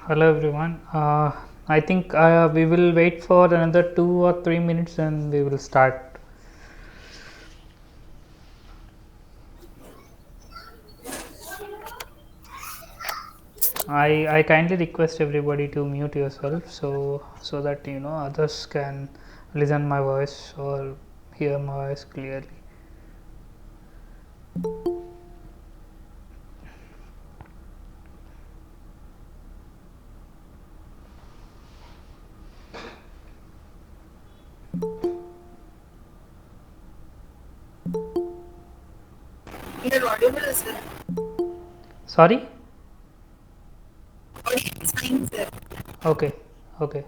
Hello everyone. I think we will wait for another 2 or 3 minutes and we will start. I kindly request everybody to mute yourself so that others can listen my voice or hear my voice clearly. You're audible, sir. Sorry? Audio is fine, sir. Okay. Okay.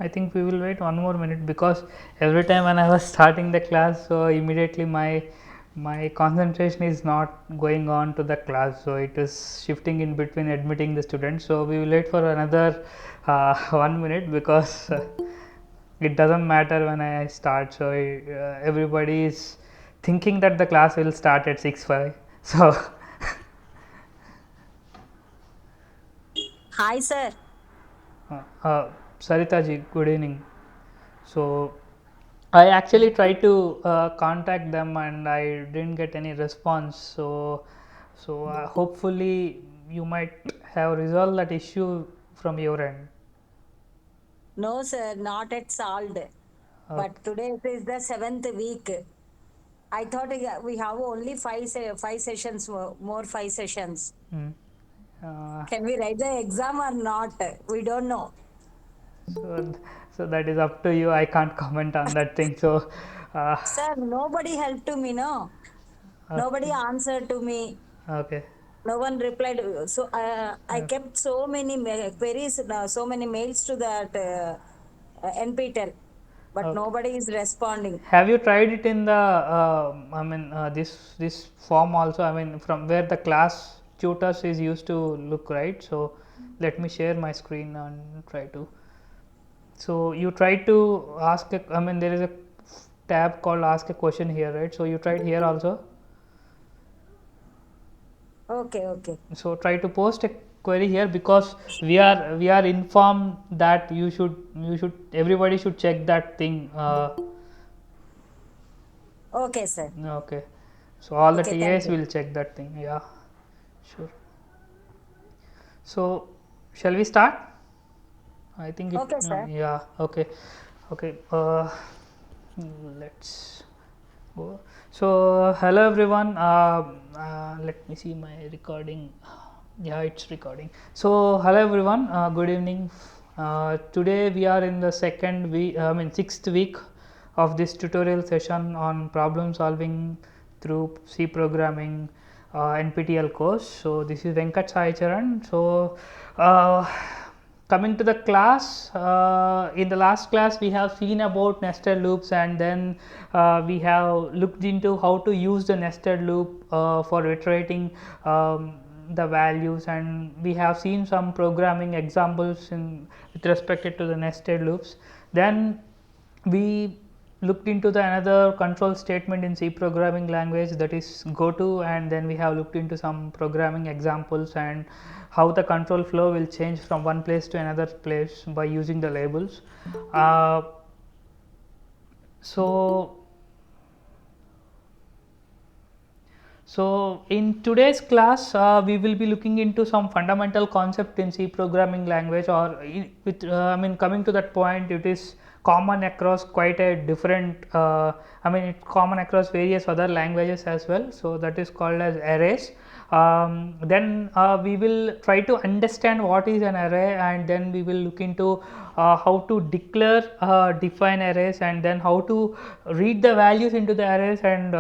I think we will wait 1 more minute because every time when I was starting the class, so immediately my concentration is not going on to the class, so it is shifting in between admitting the students. So we will wait for another 1 minute because it doesn't matter when I start. So everybody is thinking that the class will start at 6:05. So Hi, sir. Sarita ji, good evening. So I actually tried to contact them and I didn't get any response. So hopefully you might have resolved that issue from your end. No, sir, not at solved. But today is the 7th week. I thought we have only five sessions, more 5 sessions. Uh, Can we write the exam or not? We don't know. so so that is up to you. I can't comment on that thing. So uh, Sir, nobody helped to me, no? Nobody okay, answered to me. okay, No one replied. So I kept so many queries, so many mails to that NPTEL, but okay. nobody is responding. Have you tried it in the this form also? I mean, from where the class tutors is used to look, right? So let me share my screen and try to. So you try to ask. I mean, there is a tab called "Ask a Question" here, right? So you tried here also. Okay, okay. So try to post a query here because we are informed that you should everybody should check that thing. Okay, sir. Okay. So all the Okay, thank TAs you. will check that thing. Yeah, sure. So shall we start? I think it. Okay, sir. Yeah. Okay. Okay. Let's go. So hello everyone. Let me see my recording. Yeah, it's recording. So hello everyone. Good evening. Today we are in the second week, sixth week of this tutorial session on problem solving through C programming NPTEL course. So this is Venkata Sai Charan. So coming to the class, in the last class we have seen about nested loops, and then we have looked into how to use the nested loop for iterating the values, and we have seen some programming examples with respect to the nested loops. Then we looked into the another control statement in C programming language, that is goto, and then we have looked into some programming examples and how the control flow will change from one place to another place by using the labels. So in today's class, we will be looking into some fundamental concept in C programming language, or coming to that point, it is common across quite a different, it's common across various other languages as well. So that is called as arrays. Then we will try to understand what is an array, and then we will look into how to declare, define arrays, and then how to read the values into the arrays and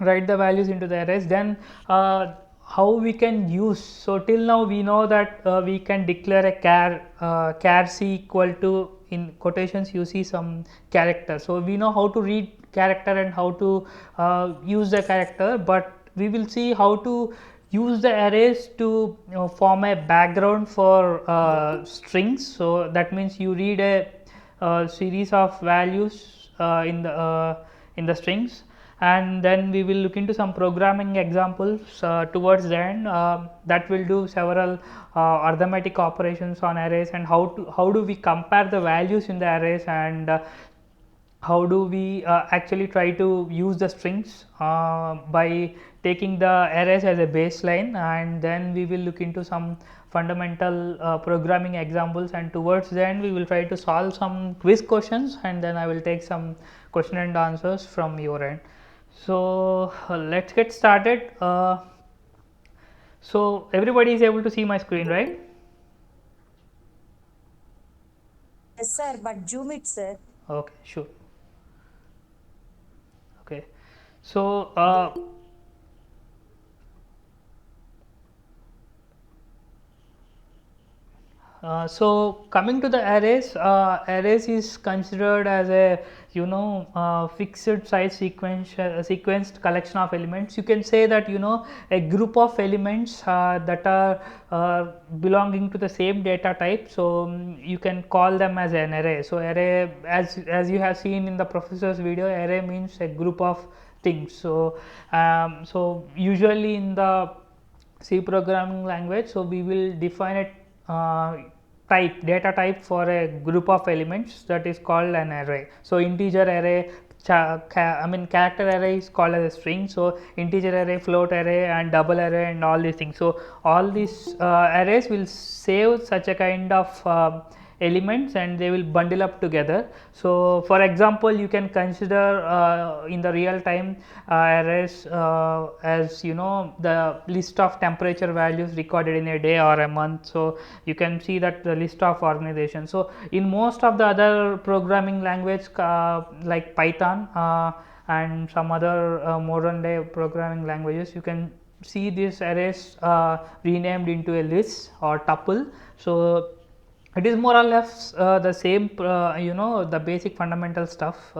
write the values into the arrays. Then how we can use, so till now we know that we can declare a char c equal to, in quotations you see some character, so we know how to read character and how to use the character, but we will see how to use the arrays to form a background for strings. So that means you read a series of values in the strings, and then we will look into some programming examples towards the end that will do several arithmetic operations on arrays, and how do we compare the values in the arrays, and how do we actually try to use the strings by taking the arrays as a baseline. And then we will look into some fundamental programming examples, and towards the end we will try to solve some quiz questions, and then I will take some question and answers from your end. So let's get started. So everybody is able to see my screen, right? Yes, sir, but zoom it, sir. Okay, sure. Okay, so so coming to the arrays, arrays is considered as a fixed size sequenced collection of elements. You can say that a group of elements that are belonging to the same data type. So you can call them as an array. So array, as you have seen in the professor's video, array means a group of things. So so usually in the C programming language, so we will define it data type for a group of elements, that is called an array. So integer array, character array is called as a string. So integer array, float array, and double array, and all these things. So all these arrays will save such a kind of elements, and they will bundle up together. So for example, you can consider in the real time arrays as the list of temperature values recorded in a day or a month. So you can see that the list of organization. So in most of the other programming language like Python and some other modern day programming languages, you can see these arrays renamed into a list or tuple. So it is more or less the same, the basic fundamental stuff.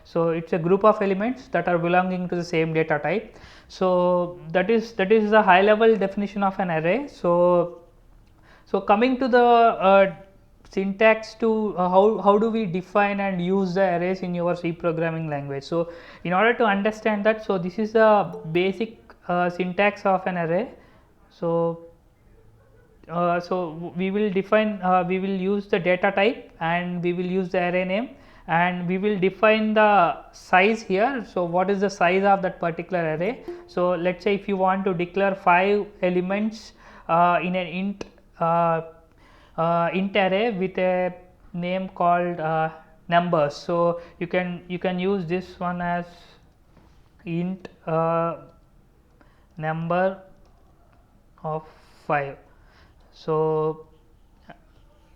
So it's a group of elements that are belonging to the same data type. So that is the high level definition of an array. So coming to the syntax to how do we define and use the arrays in your C programming language. So in order to understand that, so this is the basic syntax of an array. So so we will define, we will use the data type, and we will use the array name, and we will define the size here. So what is the size of that particular array? So let's say if you want to declare 5 elements in an int array with a name called numbers. So you can use this one as int number of 5. So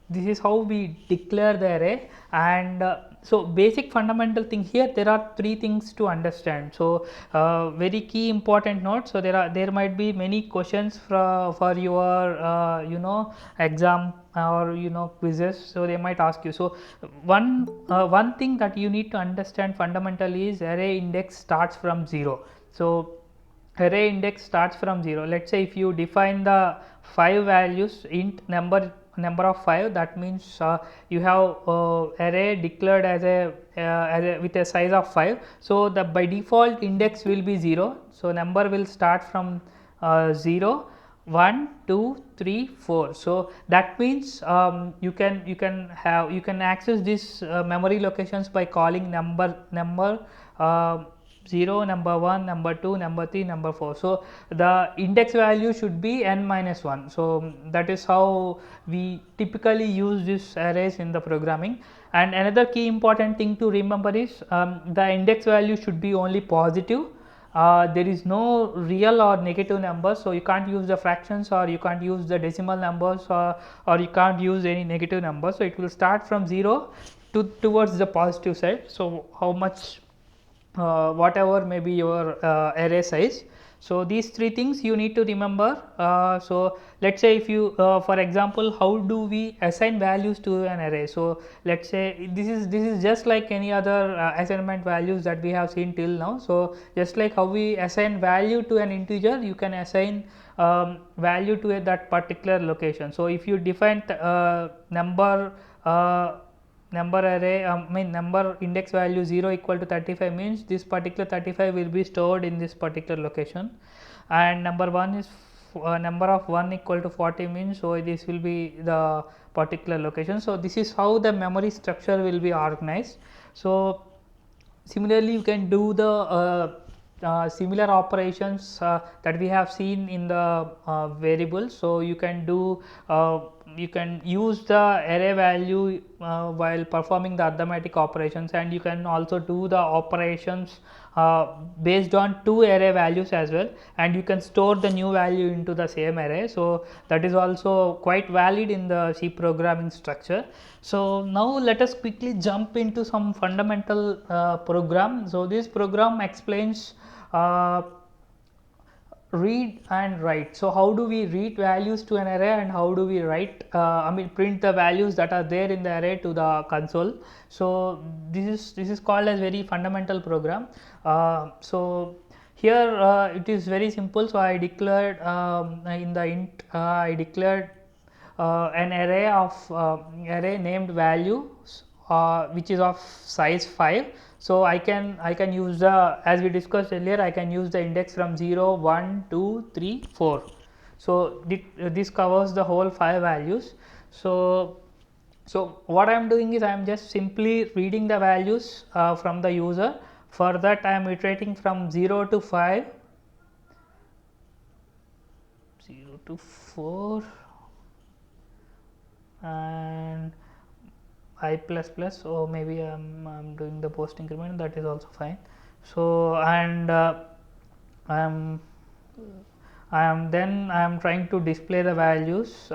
this is how we declare the array. And so basic fundamental thing here, there are three things to understand. So very key important note. So there might be many questions for your exam or quizzes, so they might ask you. So one thing that you need to understand fundamentally is array index starts from 0. So array index starts from 0. Let's say if you define the 5 values int number of 5, that means you have array declared as a with a size of 5. So the by default index will be 0. So number will start from 0, 1, 2, 3, 4. So that means you can access these memory locations by calling number 0, number 1, number 2, number 3, number 4. So the index value should be n minus 1. So that is how we typically use these arrays in the programming. And another key important thing to remember is the index value should be only positive. There is no real or negative numbers, so you can't use the fractions, or you can't use the decimal numbers, or you can't use any negative numbers. So it will start from 0 towards the positive side. So how much whatever may be your array size. So these three things you need to remember. So let's say if you for example, how do we assign values to an array? So let's say this is just like any other assignment values that we have seen till now. So just like how we assign value to an integer, you can assign value to that particular location. So if you define number array, number index value 0 equal to 35, means this particular 35 will be stored in this particular location. And number 1 is number of 1 equal to 40, means so this will be the particular location. So this is how the memory structure will be organized. So similarly, you can do the similar operations that we have seen in the variables. So you can do you can use the array value while performing the arithmetic operations, and you can also do the operations based on two array values as well, and you can store the new value into the same array. So that is also quite valid in the C programming structure. So now let us quickly jump into some fundamental program. So this program explains read and write. So how do we read values to an array, and how do we write print the values that are there in the array to the console. So this is called as very fundamental program. So here it is very simple. So I declared in the int I declared an array of array named values which is of size 5. So I can use the, as we discussed earlier, I can use the index from 0, 1, 2, 3, 4. So this covers the whole 5 values. So what I am doing is I am just simply reading the values from the user. For that I am iterating from 0 to 5, 0 to 4, and I plus plus. So maybe I'm doing the post increment, that is also fine. So and I am trying to display the values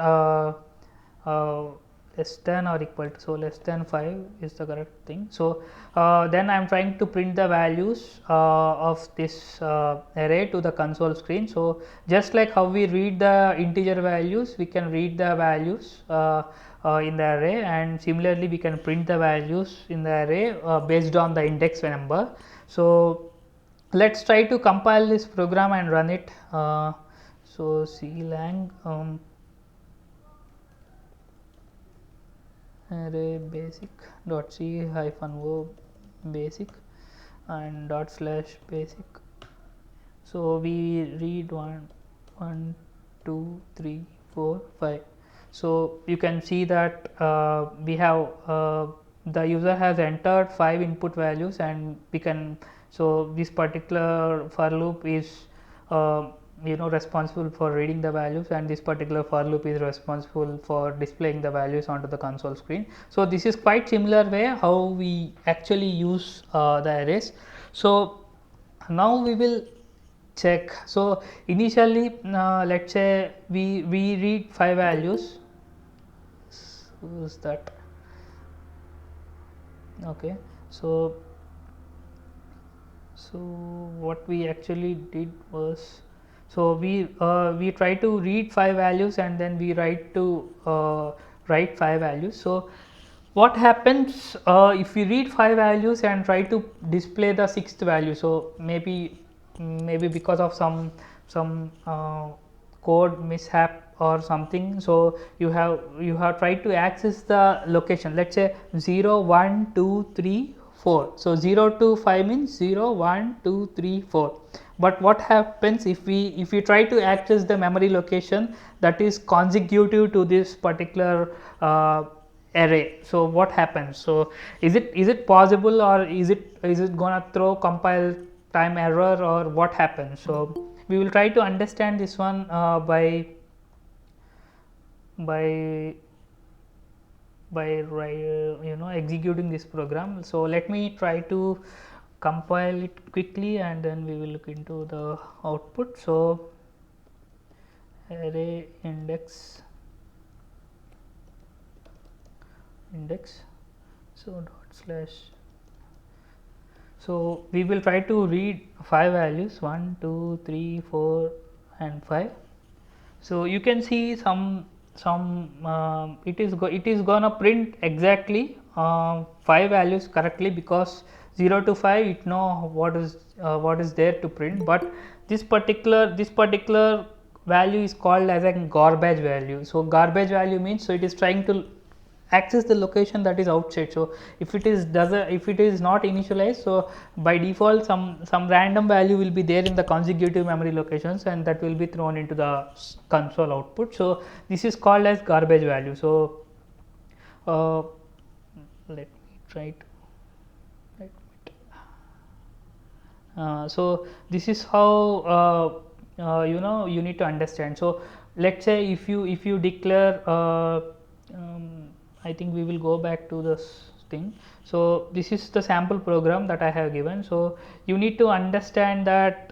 less than or equal to, so less than 5 is the correct thing. So then I am trying to print the values of this array to the console screen. So just like how we read the integer values, we can read the values in the array, and similarly we can print the values in the array based on the index number. So let's try to compile this program and run it. So clang array basic dot c hyphen o basic and dot slash basic. So we read 1, 2, 3, 4, 5. So you can see that we have the user has entered 5 input values, and we can, so this particular for loop is responsible for reading the values, and this particular for loop is responsible for displaying the values onto the console screen. So this is quite similar way how we actually use the arrays. So now we will check. So initially let's say we read 5 values. who is that? Okay, so what we actually did was, so we try to read 5 values and then we write 5 values. So what happens if we read 5 values and try to display the 6th value? So maybe because of some code mishap or something, so you have tried to access the location, let's say 0 1 2 3 4. So 0 to 5 means 0 1 2 3 4. But what happens if we try to access the memory location that is consecutive to this particular array? So what happens? So is it possible, or is it gonna throw compile time error, or what happens? So we will try to understand this one by executing this program. So let me try to compile it quickly and then we will look into the output. So array index, so dot slash, so we will try to read 5 values 1 2 3 4 and 5. So you can see it is gonna print exactly 5 values correctly, because 0 to 5 it know what is there to print, but this particular value is called as a garbage value. So garbage value means, so it is trying to access the location that is outside. So if it is not initialized, so by default some random value will be there in the consecutive memory locations, and that will be thrown into the console output. So this is called as garbage value. So let me try to write it. So this is how you need to understand. So let's say if you declare I think we will go back to this thing. So this is the sample program that I have given. So you need to understand that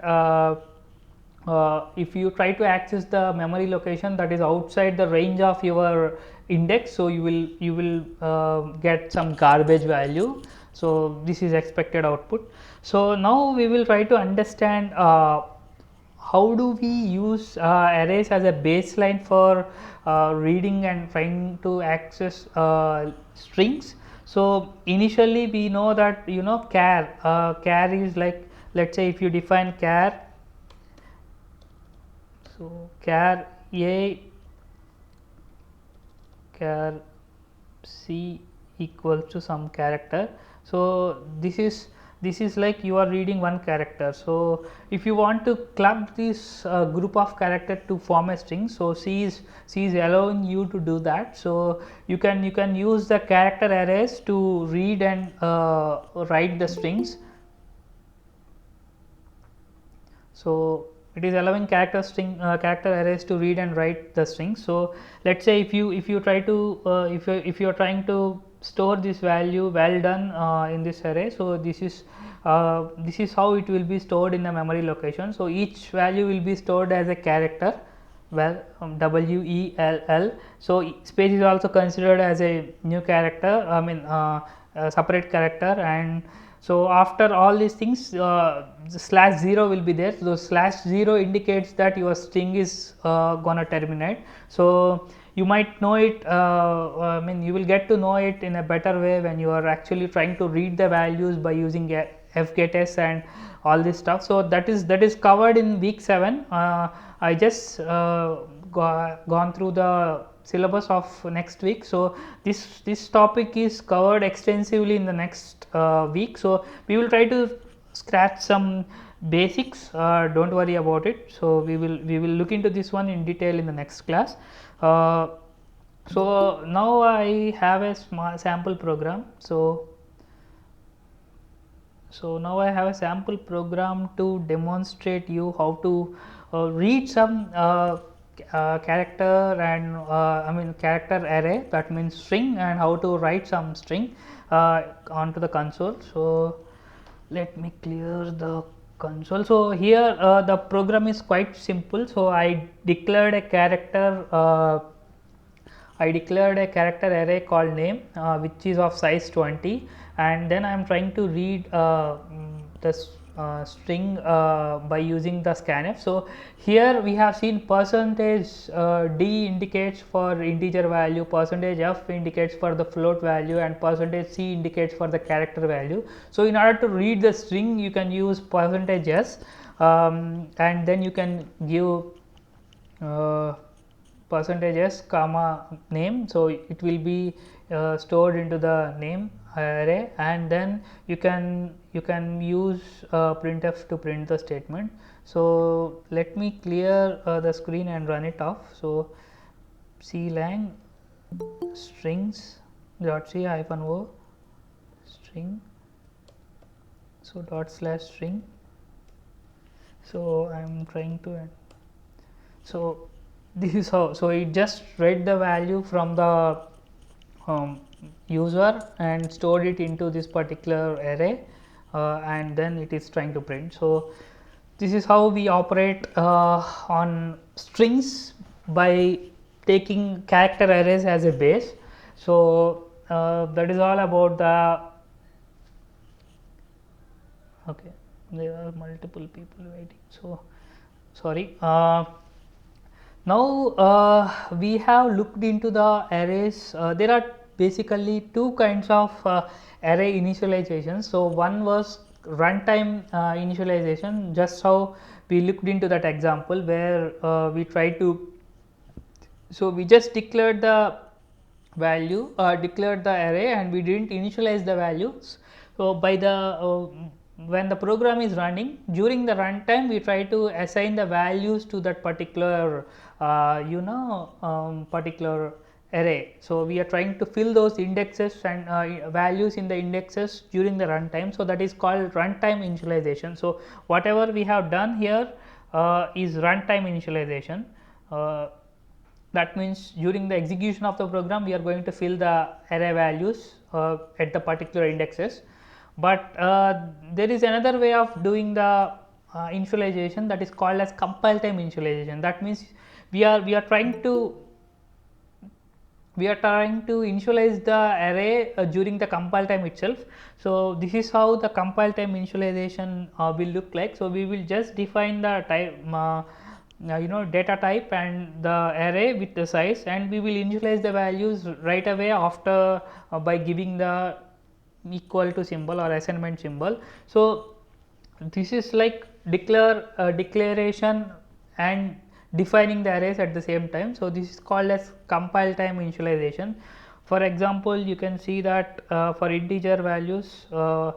if you try to access the memory location that is outside the range of your index, so you will get some garbage value. So this is expected output. So now we will try to understand how do we use arrays as a baseline for reading and trying to access strings. So initially we know that char is like, let's say if you define char, so char a char c equals to some character. So this is like you are reading one character. So if you want to club this group of character to form a string, so c is allowing you to do that. So you can use the character arrays to read and write the strings. So it is allowing character arrays to read and write the strings. So let's say if you try to if you are trying to store this value, well done, in this array. So this is how it will be stored in the memory location. So each value will be stored as a character, well, WELL. So space is also considered as a new character, I mean a separate character. And so after all these things, slash 0 will be there. So slash 0 indicates that your string is gonna terminate. So you might know it, I mean you will get to know it in a better way when you are actually trying to read the values by using fgets and all this stuff. So that is covered in week 7. I just gone through the syllabus of next week. So this topic is covered extensively in the next week. So we will try to scratch some basics, don't worry about it. So we will look into this one in detail in the next class. So now I have a small sample program. So now I have a sample program to demonstrate you how to read some character and I mean character array, that means string, and how to write some string onto the console. So let me clear the console. So here the program is quite simple. So I declared a character I declared a character array called name which is of size 20, and then I am trying to read this string by using the scanf. So, here we have seen percentage d indicates for integer value, percentage f indicates for the float value, and percentage c indicates for the character value. So, in order to read the string you can use percentage s, and then you can give percentage s comma name. So, it will be stored into the name array, and then you can use printf to print the statement. So, let me clear the screen and run it off. So, clang strings dot c hyphen o string, so dot slash string. So, I am trying to so this is how, so it just read the value from the user and stored it into this particular array, and then it is trying to print. So, this is how we operate on strings by taking character arrays as a base. So, that is all about the, okay, there are multiple people waiting. So, sorry. Now, we have looked into the arrays. There are basically two kinds of array initialization. So, one was runtime initialization, just how we looked into that example where we tried to, so we just declared the value, declared the array, and we didn't initialize the values. So, by the when the program is running, during the runtime we try to assign the values to that particular particular array. So, we are trying to fill those indexes and values in the indexes during the runtime. So, that is called runtime initialization. So, whatever we have done here is runtime initialization. That means, during the execution of the program we are going to fill the array values at the particular indexes, but there is another way of doing the initialization, that is called as compile time initialization. That means, we are trying to initialize the array during the compile time itself. So, this is how the compile time initialization will look like. So, we will just define the type data type and the array with the size, and we will initialize the values right away after by giving the equal to symbol or assignment symbol. So, this is like declaration and defining the arrays at the same time. So, this is called as compile time initialization. For example, you can see that for integer values you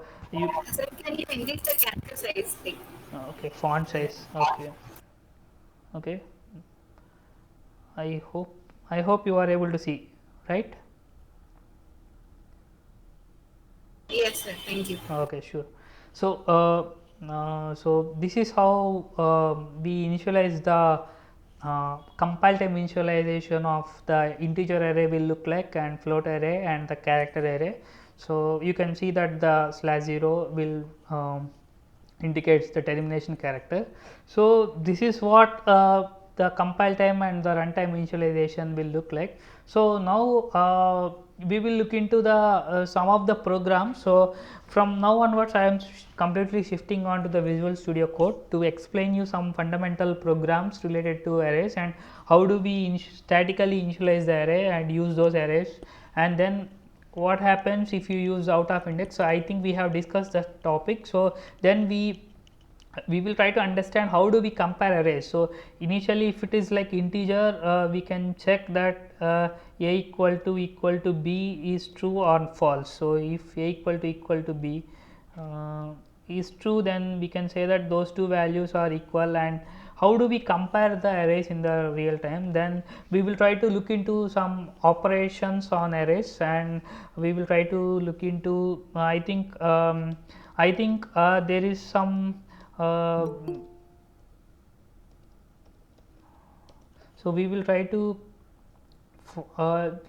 Sir, can you increase the character size thing? okay, font size, okay. I hope you are able to see, right? Yes, sir. Thank you. Okay, sure. So, so this is how we initialize the compile time initialization of the integer array will look like, and float array and the character array. So, you can see that the /0 will indicates the termination character. So, this is what the compile time and the runtime initialization will look like. So, now we will look into the some of the programs. So, from now onwards I am completely shifting on to the Visual Studio Code to explain you some fundamental programs related to arrays, and how do we statically initialize the array and use those arrays, and then what happens if you use out of index. So, I think we have discussed that topic. So, then we will try to understand how do we compare arrays. So, initially if it is like integer, we can check that a equal to b is true or false. So, if a equal to b is true, then we can say that those two values are equal. And how do we compare the arrays in the real time? Then we will try to look into some operations on arrays, and we will try to look into I think there is some so we will try to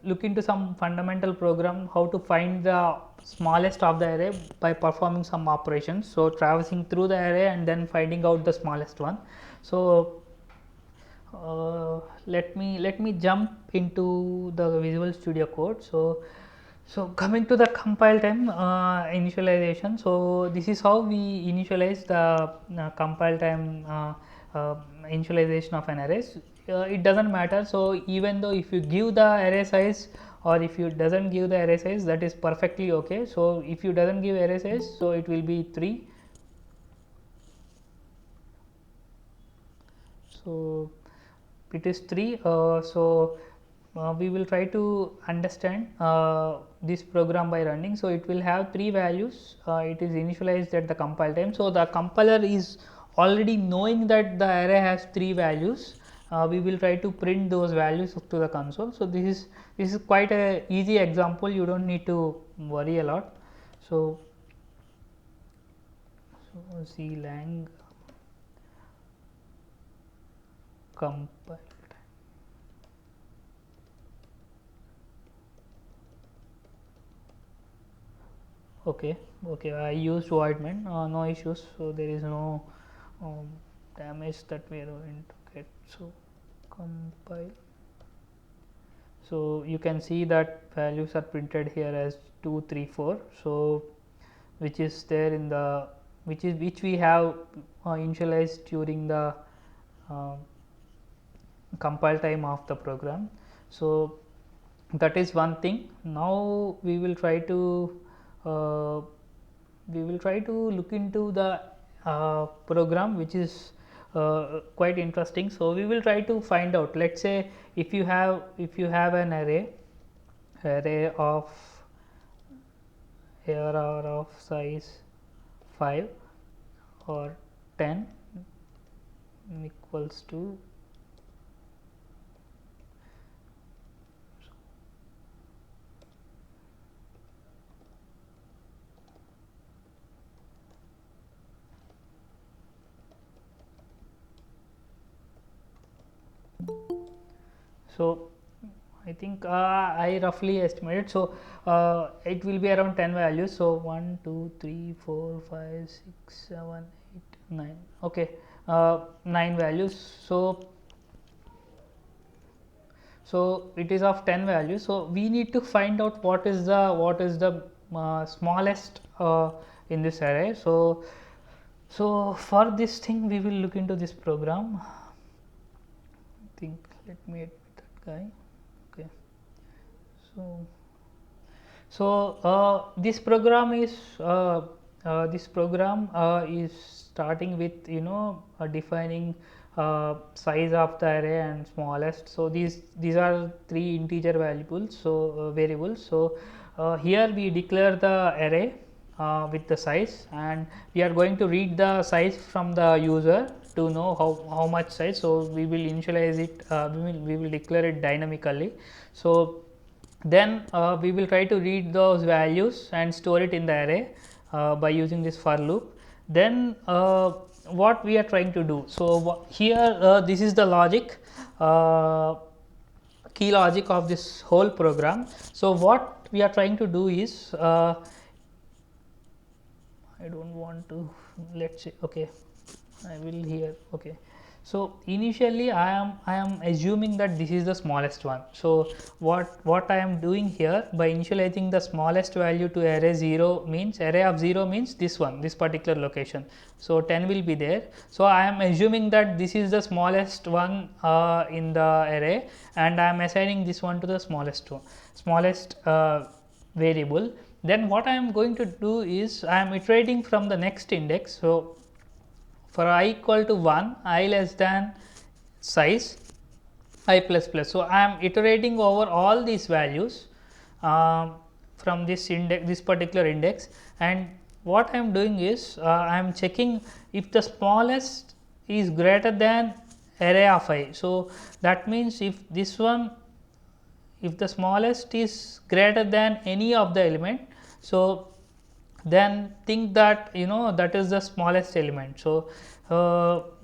look into some fundamental program how to find the smallest of the array by performing some operations. So, traversing through the array and then finding out the smallest one. So, let me jump into the Visual Studio Code. So coming to the compile time initialization. So this is how we initialize the compile time initialization of an array. It doesn't matter. So even though if you give the array size or if you doesn't give the array size, that is perfectly okay. So if you doesn't give array size, so it will be 3. So it is 3. We will try to understand this program by running. So it will have 3 values. It is initialized at the compile time. So the compiler is already knowing that the array has 3 values. We will try to print those values to the console. So this is quite a easy example. You don't need to worry a lot. So C lang compile. Okay, I used void main, no issues. So there is no damage that we are going to get. So compile. So you can see that values are printed here as 2, 3, 4. So which is there in the which we have initialized during the compile time of the program. So that is one thing. Now we will try to look into the program, which is quite interesting. So we will try to find out, let's say if you have an array of of size 5 or 10 equals to so I think I roughly estimated. So it will be around 10 values. So 1, 2, 3, 4, 5, 6, 7, 8, 9. Okay, 9 values. So it is of 10 values. So we need to find out what is the smallest in this array. So for this thing we will look into this program. I think let me admit that guy. Okay. This program is starting with defining size of the array and smallest. So these are 3 integer variables. Variables. So here we declare the array with the size, and we are going to read the size from the user to know how much size. So we will initialize it. We will declare it dynamically. So then we will try to read those values and store it in the array by using this for loop. Then what we are trying to do, so here this is the logic, key logic of this whole program. So what we are trying to do is I don't want to, let's say, okay, I will here. Okay, so initially I am assuming that this is the smallest one. So what I am doing here by initializing the smallest value to array 0 means array of 0 means this one, this particular location. So 10 will be there. So I am assuming that this is the smallest one in the array, and I am assigning this one to the smallest variable. Then what I am going to do is I am iterating from the next index. So for I equal to 1, I less than size I plus plus. So I am iterating over all these values from this index, this particular index, and what I am doing is I am checking if the smallest is greater than array of I. So that means if this one, if the smallest is greater than any of the element, so then think that that is the smallest element. So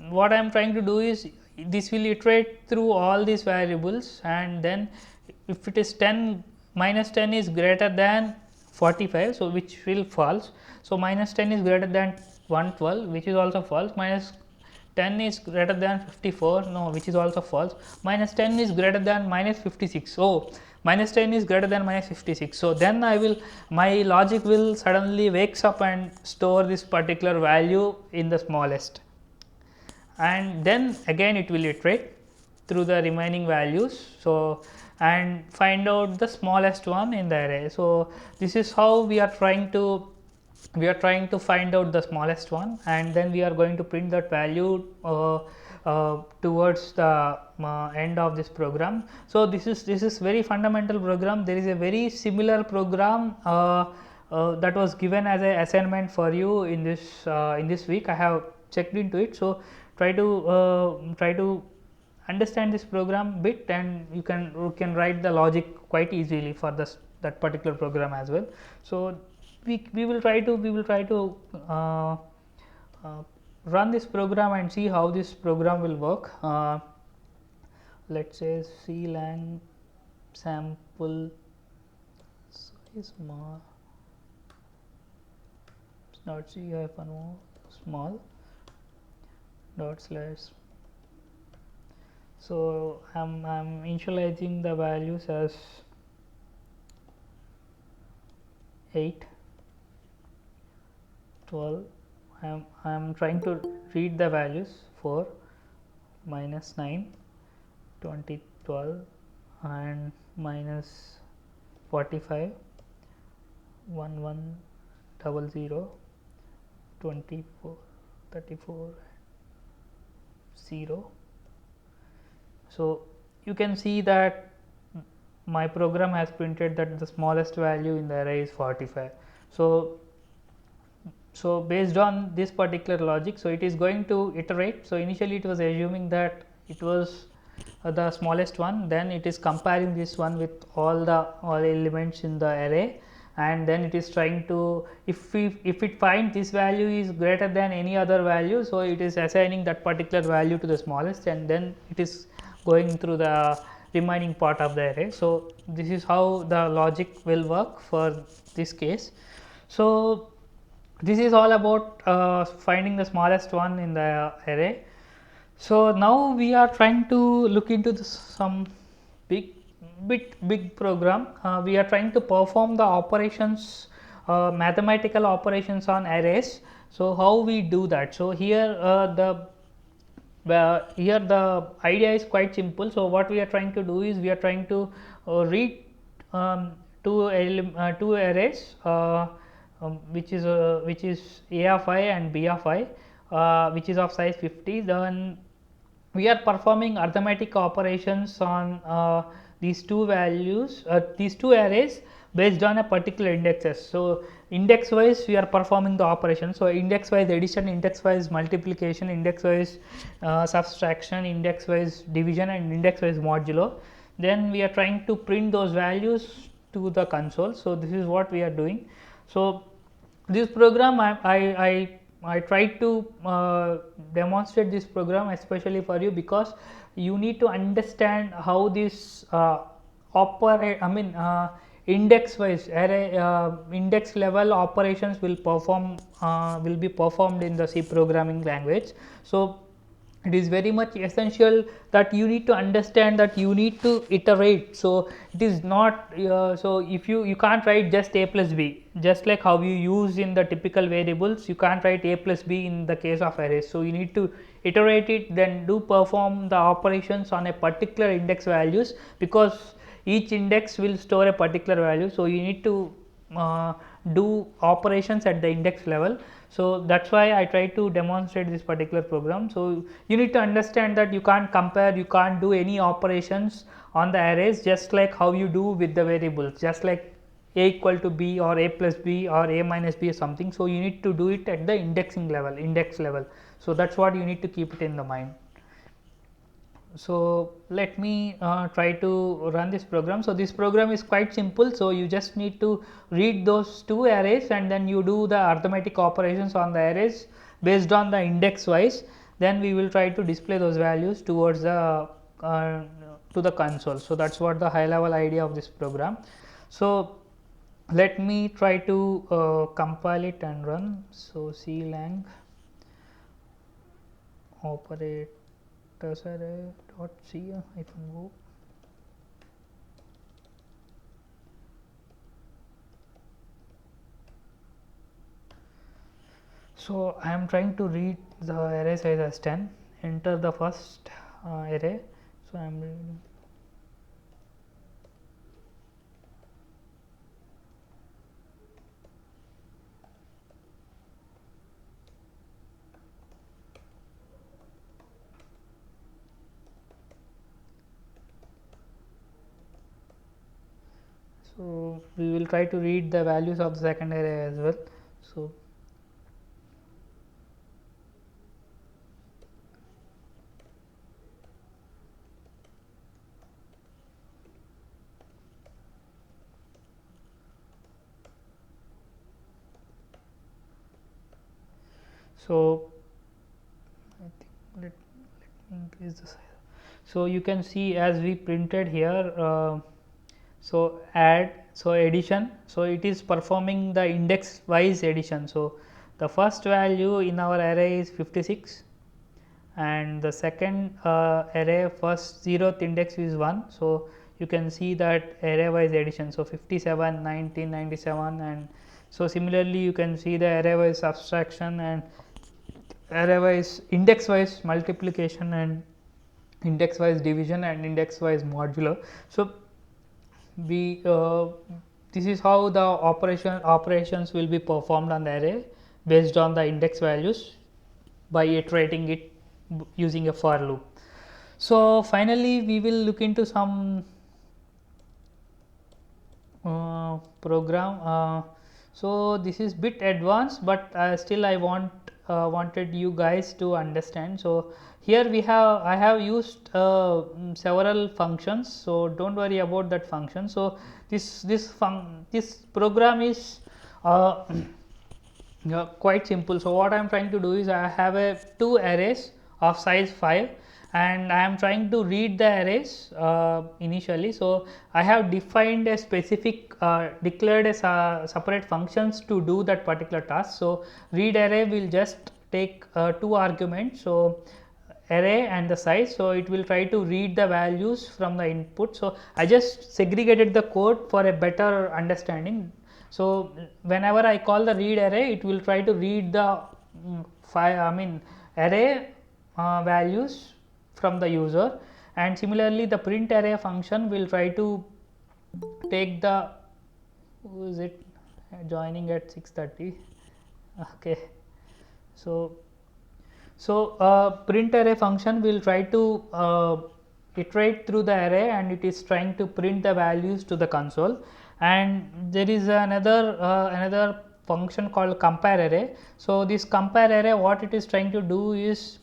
what I am trying to do is this will iterate through all these variables, and then if it is 10, minus 10 is greater than 45, so which will false. So minus 10 is greater than 112, which is also false. Minus 10 is greater than 54, no, which is also false. Minus 10 is greater than minus 56. So minus 10 is greater than minus 56. So then I will, my logic will suddenly wakes up and store this particular value in the smallest, and then again it will iterate through the remaining values. So and find out the smallest one in the array. So this is how we are trying to find out the smallest one, and then we are going to print that value towards the end of this program. So this is very fundamental program. There is a very similar program that was given as an assignment for you in this week. I have checked into it. So try to understand this program bit, and you can write the logic quite easily for that particular program as well. So we will try to run this program and see how this program will work. Let's say C lang sample size dot c hyphen o small dot slash. So I'm initializing the values as 8, 12. I'm trying to read the values 4, minus 9, 20, 12, and minus 45, 1, 1, 0, 24, 34, 0. So you can see that my program has printed that the smallest value in the array is 45. So based on this particular logic, so it is going to iterate. So initially it was assuming that it was the smallest one, then it is comparing this one with all elements in the array, and then it is trying to, if it finds this value is greater than any other value, so it is assigning that particular value to the smallest, and then it is going through the remaining part of the array. So this is how the logic will work for this case. So this is all about finding the smallest one in the array. So now we are trying to look into some big program. We are trying to perform the operations, mathematical operations on arrays. So how we do that? So here here the idea is quite simple. So what we are trying to do is we are trying to read two arrays, which is a of I and b of I, which is of size 50. Then we are performing arithmetic operations on these two values, these two arrays based on a particular indexes. So index wise we are performing the operation. So index wise addition, index wise multiplication, index wise subtraction, index wise division, and index wise modulo. Then we are trying to print those values to the console. So this is what we are doing. So this program I tried to demonstrate this program especially for you, because you need to understand how this operate, index wise array, index level operations will be performed in the C programming language. So it is very much essential that you need to understand that you need to iterate. So it is not so if you can't write just a plus b, just like how you use in the typical variables, you can't write a plus b in the case of arrays. So you need to iterate it, then do perform the operations on a particular index values, because each index will store a particular value. So you need to do operations at the index level. So that's why I try to demonstrate this particular program. So you need to understand that you can't compare, you can't do any operations on the arrays just like how you do with the variables, just like a equal to b or a plus b or a minus b or something. So you need to do it at the indexing level, index level. So that's what you need to keep it in the mind. So let me try to run this program. So this program is quite simple. So you just need to read those two arrays, and then you do the arithmetic operations on the arrays based on the index wise. Then we will try to display those values towards the to the console. So that's what the high level idea of this program. So let me try to compile it and run. So C lang operators array dot c hyphen o. So I am trying to read the array size as 10. Enter the first array. So I am reading. So we will try to read the values of the second array as well. So so I think let me increase the size. So you can see as we printed here. So add, so addition, so it is performing the index wise addition. So the first value in our array is 56 and the second array first 0th index is 1. So you can see that array wise addition, so 57, 19, 97, and so similarly you can see the array wise subtraction and array wise index wise multiplication and index wise division and index wise modulo. So we this is how the operations will be performed on the array based on the index values by iterating it using a for loop. So finally we will look into some program. So this is bit advanced, but still I wanted you guys to understand. So here I have used several functions, so don't worry about that function. So this program is yeah, quite simple. So what I am trying to do is I have two arrays of size 5 and I am trying to read the arrays initially. So I have defined a specific declared a separate functions to do that particular task. So read array will just take two arguments, so array and the size. So it will try to read the values from the input. So I just segregated the code for a better understanding. So whenever I call the read array, it will try to read the array values from the user, and similarly the print array function will try to take the, who is it joining at 6:30. Okay, so print array function will try to iterate through the array and it is trying to print the values to the console. And there is another function called compare array. So this compare array, what it is trying to do is,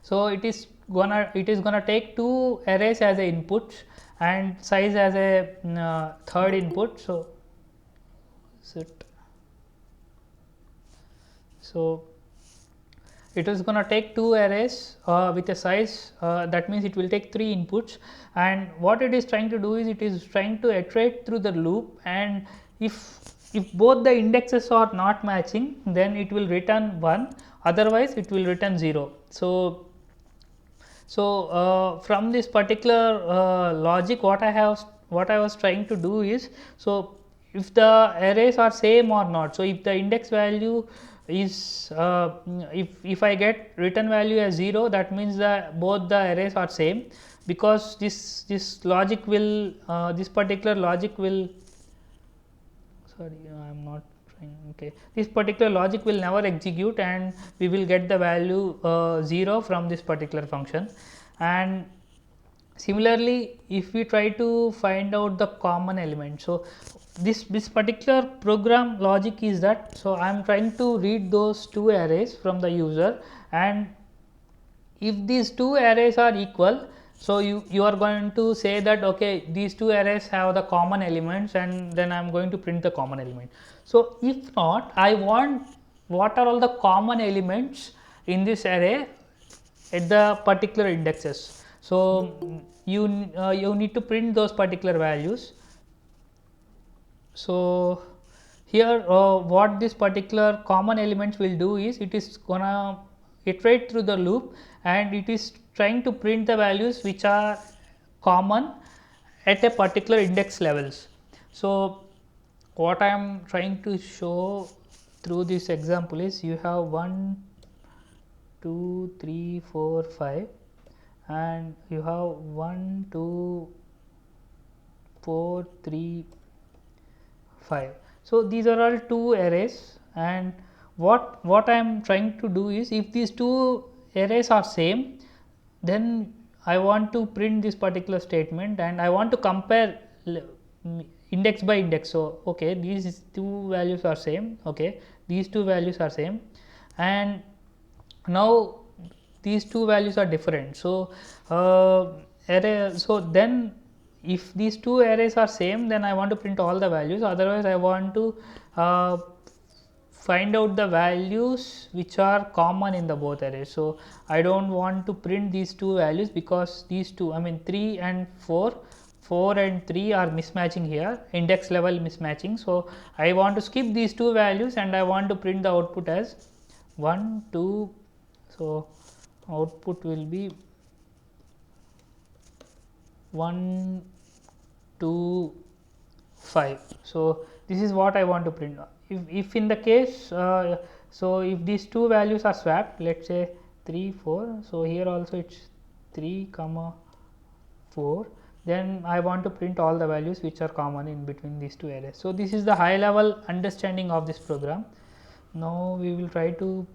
so it is gonna take two arrays as a input and size as a third input. So it is going to take two arrays with a size, that means it will take three inputs, and what it is trying to do is it is trying to iterate through the loop, and if both the indexes are not matching, then it will return 1, otherwise it will return 0. So from this particular logic, what I was trying to do is, so if the arrays are same or not, so if the index value is if I get return value as 0, that means that both the arrays are same, because this logic will this particular logic will, sorry, I am not trying, okay, this particular logic will never execute and we will get the value 0 from this particular function. And similarly, if we try to find out the common element, so this particular program logic is that, so I am trying to read those two arrays from the user, and if these two arrays are equal, so you are going to say that, okay, these two arrays have the common elements, and then I am going to print the common element. So if not, I want what are all the common elements in this array at the particular indexes. So you need to print those particular values. So here what this particular common elements will do is, it is gonna iterate through the loop, and it is trying to print the values which are common at a particular index levels. So, what I am trying to show through this example is you have 1, 2, 3, 4, 5, and you have 1, 2, 4, 3, 5. So, these are all two arrays, and what I am trying to do is, if these two arrays are same, then I want to print this particular statement, and I want to compare index by index. So, okay, these two values are same, okay, these two values are same, and now these two values are different. So, then if these two arrays are same, then I want to print all the values, otherwise I want to find out the values which are common in the both arrays. So, I do not want to print these two values, because these two, I mean 3 and 4, 4 and 3 are mismatching here, index level mismatching. So, I want to skip these two values, and I want to print the output as 1, 2. So, output will be 1, 2, 5. So, this is what I want to print. If in the case, so if these two values are swapped, let us say 3, 4. So, here also it is 3, 4, then I want to print all the values which are common in between these two arrays. So, this is the high level understanding of this program. Now, we will try to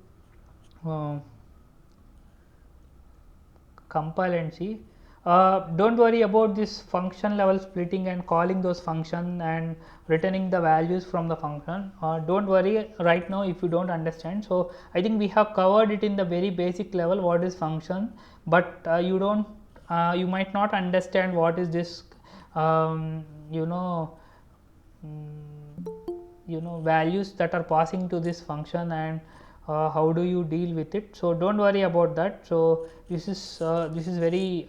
compile and see. Do not worry about this function level splitting and calling those function and returning the values from the function. Do not worry right now if you do not understand. So, I think we have covered it in the very basic level what is function, but you do not you might not understand what is this values that are passing to this function, and how do you deal with it. So, do not worry about that. So, this is very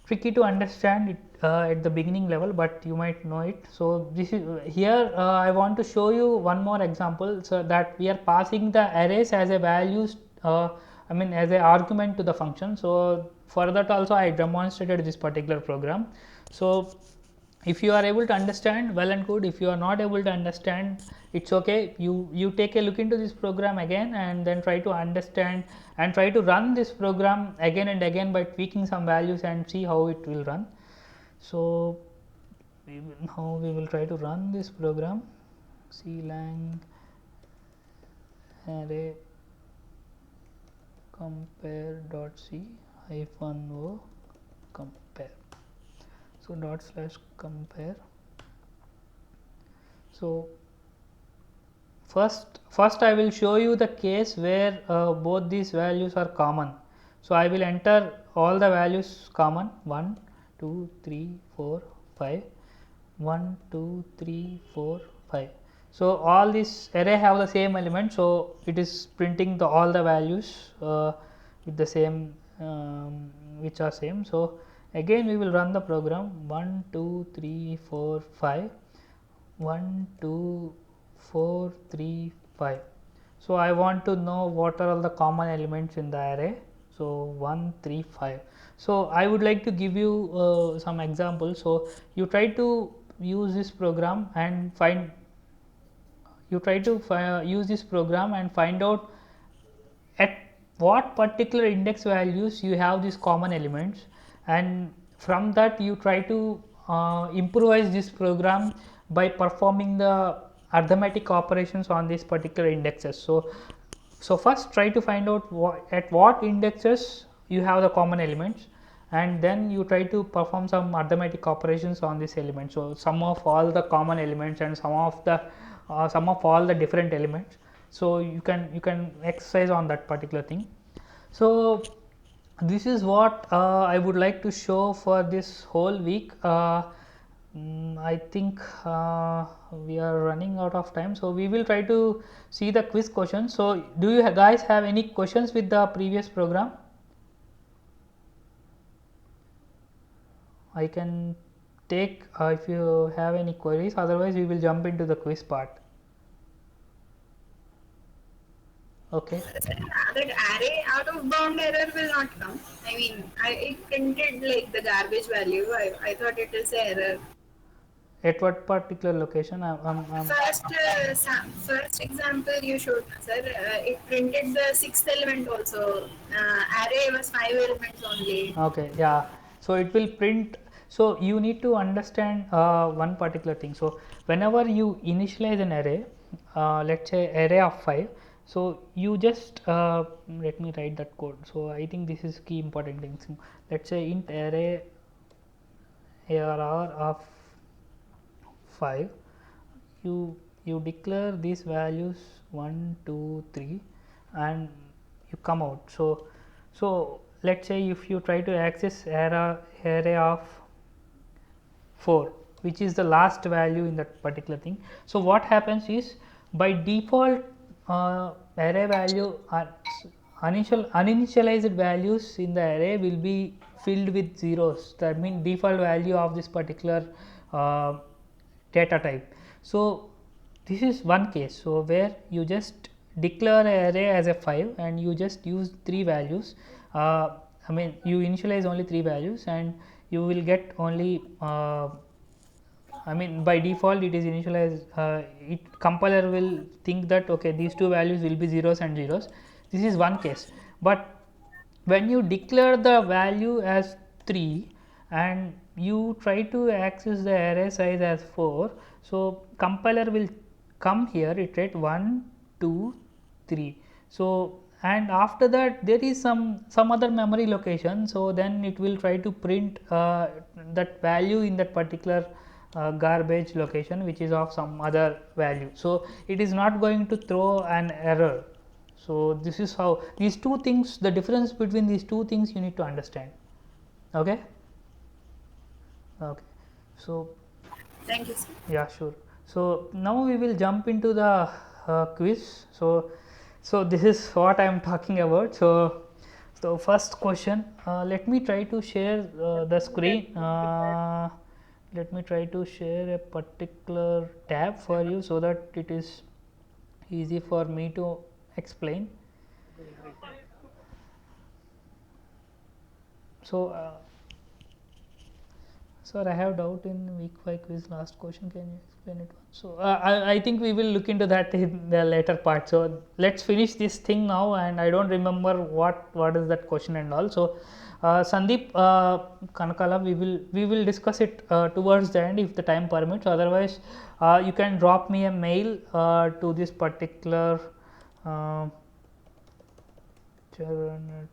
tricky to understand it at the beginning level, but you might know it. So, this is here I want to show you one more example. So, that we are passing the arrays as a values, I mean as a argument to the function. So, for that also I demonstrated this particular program. So, if you are able to understand, well and good. If you are not able to understand, it's okay. You take a look into this program again, and then try to understand and try to run this program again and again by tweaking some values and see how it will run. So, now we will try to run this program. clang array compare.c -o compare. So, /compare. So, first I will show you the case where both these values are common. So, I will enter all the values common 1, 2, 3, 4, 5, 1, 2, 3, 4, 5. So, all this array have the same element. So, it is printing all the values with the same which are same. So, again we will run the program 1, 2, 3, 4, 5, 1, 2, 4, 3, 5. So, I want to know what are all the common elements in the array. So, 1, 3, 5. So, I would like to give you some examples. So, you try to use this program and find use this program and find out at what particular index values you have these common elements, and from that you try to improvise this program by performing the arithmetic operations on these particular indexes. So, first try to find out at what indexes you have the common elements, and then you try to perform some arithmetic operations on this element. So, sum of all the common elements and sum of all the different elements. So, you can exercise on that particular thing. So, this is what I would like to show for this whole week. I think we are running out of time. So, we will try to see the quiz questions. So, do you guys have any questions with the previous program? I can take if you have any queries, otherwise we will jump into the quiz part. Okay. That array out of bound error will not come. I mean, it printed like the garbage value. I thought it is an error. At what particular location? First example you showed, sir. It printed the sixth element also. Array was 5 elements only. Okay, yeah. So it will print. So you need to understand one particular thing. So whenever you initialize an array, let's say array of 5, so you just let me write that code. So I think this is key important thing. So let's say int array ARR of 5, you declare these values 1, 2, 3, and you come out. So let's say if you try to access array of 4, which is the last value in that particular thing. So what happens is, by default array value uninitialized values in the array will be filled with zeros. That means default value of this particular data type. So this is one case. So where you just declare an array as a 5 and you just use 3 values. I mean, you initialize only 3 values and you will get only I mean, by default it is initialized. It compiler will think that okay, these two values will be zeros and zeros. This is one case. But when you declare the value as 3 and you try to access the array size as 4, so compiler will come here, iterate 1, 2, 3. So and after that there is some other memory location. So then it will try to print that value in that particular garbage location, which is of some other value. So it is not going to throw an error. So this is how these two things, the difference between these two things you need to understand. Okay. Okay. So Thank you, sir. yeah, sure. So now we will jump into the quiz. So this is what I am talking about. So first question. Let me try to share the screen. Let me try to share a particular tab for you so that it is easy for me to explain. So sir, I have doubt in week 5 quiz last question. Can you explain it? So I think we will look into that in the later part. So let's finish this thing now, and I don't remember what is that question and all. So Sandeep Kanakala, we will discuss it towards the end if the time permits. Otherwise, you can drop me a mail to this particular Charan.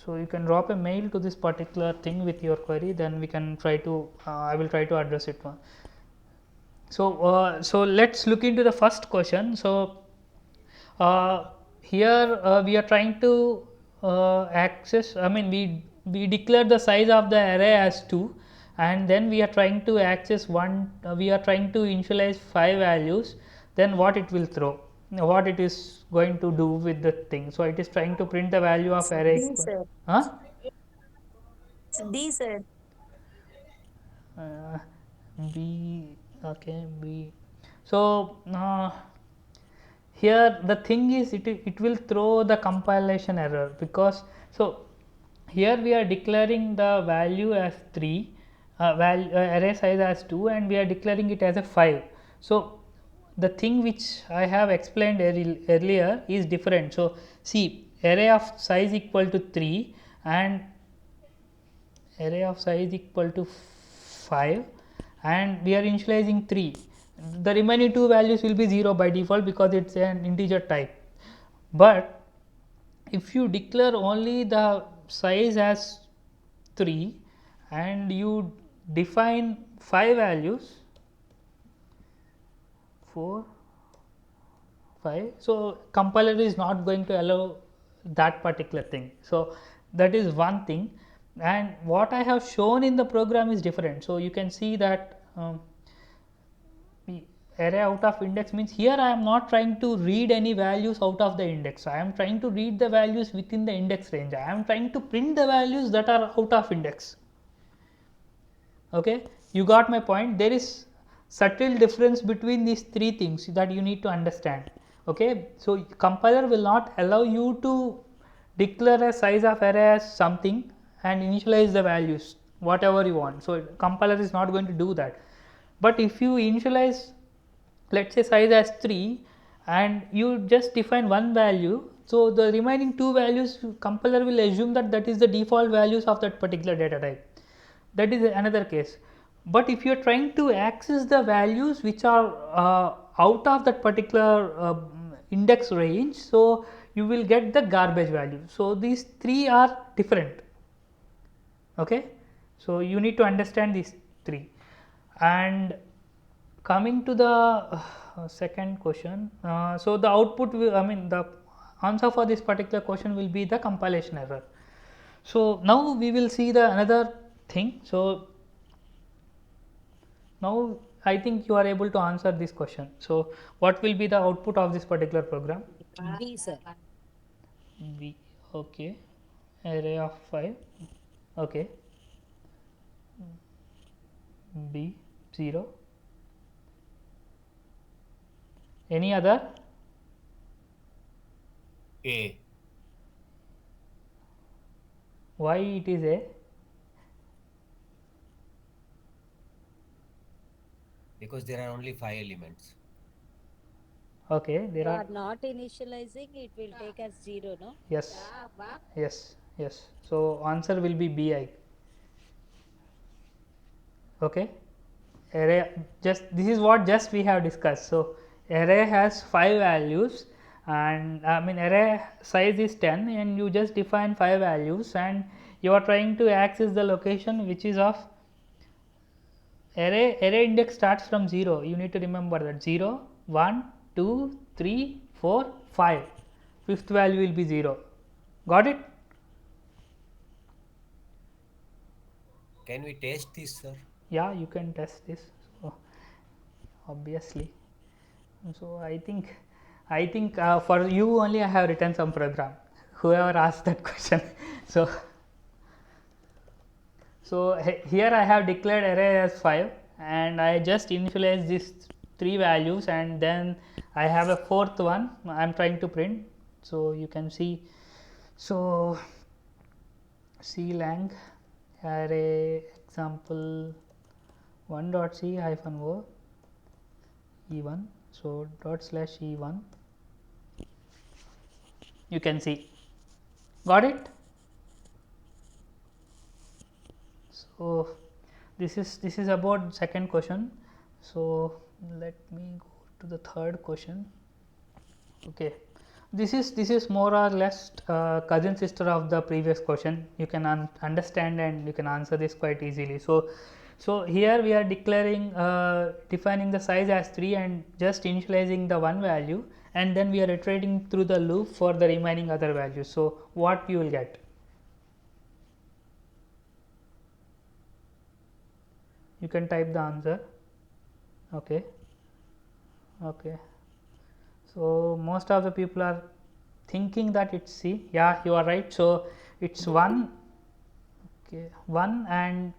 So you can drop a mail to this particular thing with your query, then we can try to I will try to address it. So let's look into the first question. So here we are trying to access, I mean, we declare the size of the array as 2, and then we are trying to access we are trying to initialize 5 values. Then what it will throw, what it is going to do with the thing. So it is trying to print the value of array D, sir. huh? D, sir. uh, B, okay, B. So here the thing is, it will throw the compilation error, because so here we are declaring the value as 3, array size as 2, and we are declaring it as a 5. So the thing which I have explained earlier is different. So see, array of size equal to 3 and array of size equal to 5, and we are initializing 3. The remaining two values will be 0 by default because it is an integer type. But if you declare only the size as 3 and you define 5 values, 4, 5, so compiler is not going to allow that particular thing. So that is one thing, and what I have shown in the program is different. So you can see that array out of index means here I am not trying to read any values out of the index. I am trying to read the values within the index range. I am trying to print the values that are out of index. Okay, you got my point. There is subtle difference between these three things that you need to understand. Okay, so compiler will not allow you to declare a size of array as something and initialize the values whatever you want. So compiler is not going to do that. But if you initialize, let's say, size as 3 and you just define one value, so the remaining two values compiler will assume that that is the default values of that particular data type. That is another case. But if you are trying to access the values which are out of that particular index range, so you will get the garbage value. So these three are different. Okay, so you need to understand these three. And coming to the second question, so the output will, I mean the answer for this particular question will be the compilation error. So now we will see the another thing. So now I think you are able to answer this question. So what will be the output of this particular program? B, sir. B. Okay, array of 5. Okay, B 0. Any other? A, Why it is A? because there are only 5 elements. Okay, there You are, are not initializing, it will take as 0, no? yes, yes. So answer will be BI. Okay, array, just this is what just we have discussed. So array has 5 values and I mean array size is 10 and you just define 5 values and you are trying to access the location which is of array index starts from 0. You need to remember that 0, 1, 2, 3, 4, 5. Fifth value will be 0. Got it? Can we test this, sir? Yeah, you can test this. So obviously, so I think for you only I have written some program. Whoever asked that question. So here I have declared array as 5 and I just initialize these 3 values and then I have a fourth one I am trying to print. So you can see, so C lang array example 1 dot C hyphen O E1, so dot slash E1, you can see. Got it? So this is about second question. So let me go to the third question. Okay, this is more or less cousin sister of the previous question. You can understand and you can answer this quite easily. So here we are declaring defining the size as 3 and just initializing the one value and then we are iterating through the loop for the remaining other values. So what you will get? You can type the answer. Okay, so most of the people are thinking that it's C. Yeah, you are right. So it's 1, okay, 1 and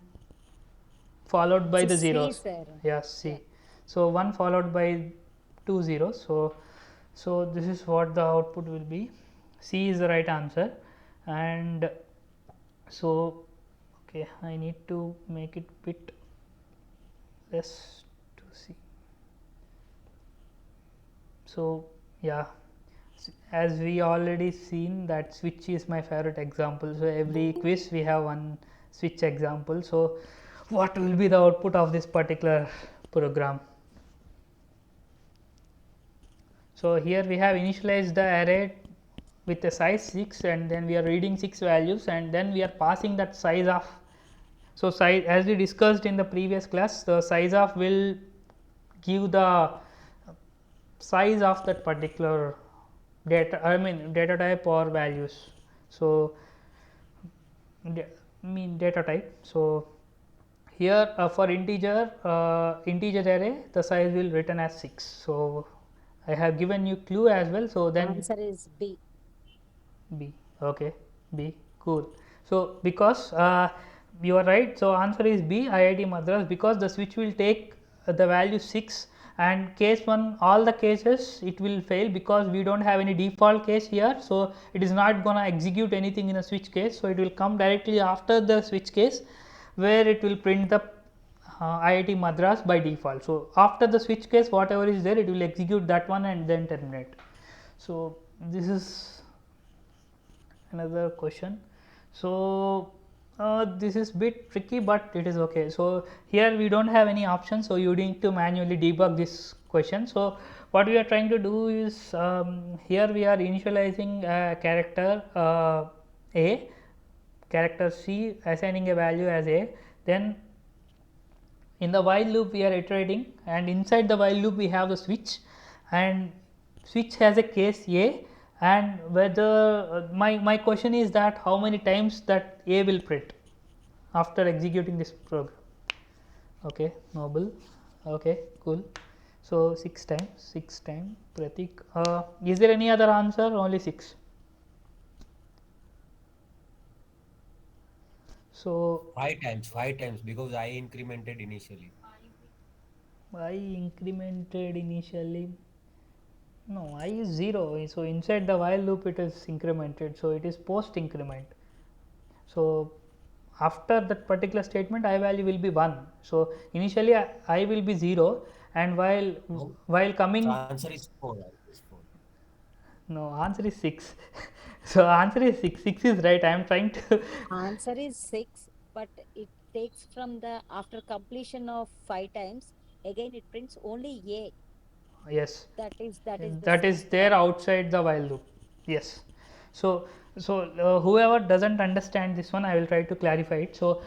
followed by the C, zeros. sir. Yes, C. So 1 followed by 2 zeros. So this is what the output will be. C is the right answer. And so okay, I need to make it bit less to see. So yeah, as we already seen that switch is my favorite example. So every quiz we have one switch example. So what will be the output of this particular program? So here we have initialized the array with a size 6 and then we are reading 6 values and then we are passing that size of. So size, as we discussed in the previous class, the size of will give the size of that particular data, I mean data type or values. So mean data type. So here for integer array the size will written as 6. So I have given you clue as well. So then Answer is B. B. Okay, B. Cool. So because you are right. So answer is B, IIT Madras, because the switch will take the value 6, and case 1 all the cases it will fail because we do not have any default case here. So, it is not going to execute anything in a switch case. So, it will come directly after the switch case where it will print the IIT Madras by default. So, after the switch case whatever is there it will execute that one and then terminate. So, this is another question. So, this is bit tricky, but it is okay. So, here we do not have any option. So, you need to manually debug this question. So, what we are trying to do is here we are initializing a character A, character C, assigning a value as A, then in the while loop we are iterating, and inside the while loop we have the switch, and switch has a case A, and whether my question is that how many times that A will print after executing this program. Okay, noble. Okay, cool. So 6 times Pratik. Is there any other answer? Only 6. So 5 times because I incremented initially. I incremented initially. No, I is 0. So, inside the while loop it is incremented. So, it is post increment. So, after that particular statement I value will be 1. So, initially I will be 0, and while coming, So answer is 4. Is 4. no, answer is 6. So, answer is 6. 6 is right. I am trying to Answer is 6, but it takes from the after completion of 5 times, again it prints only A. yes, That is the that is 6th there one. outside the while loop. Yes. So, whoever does not understand this one I will try to clarify it. So,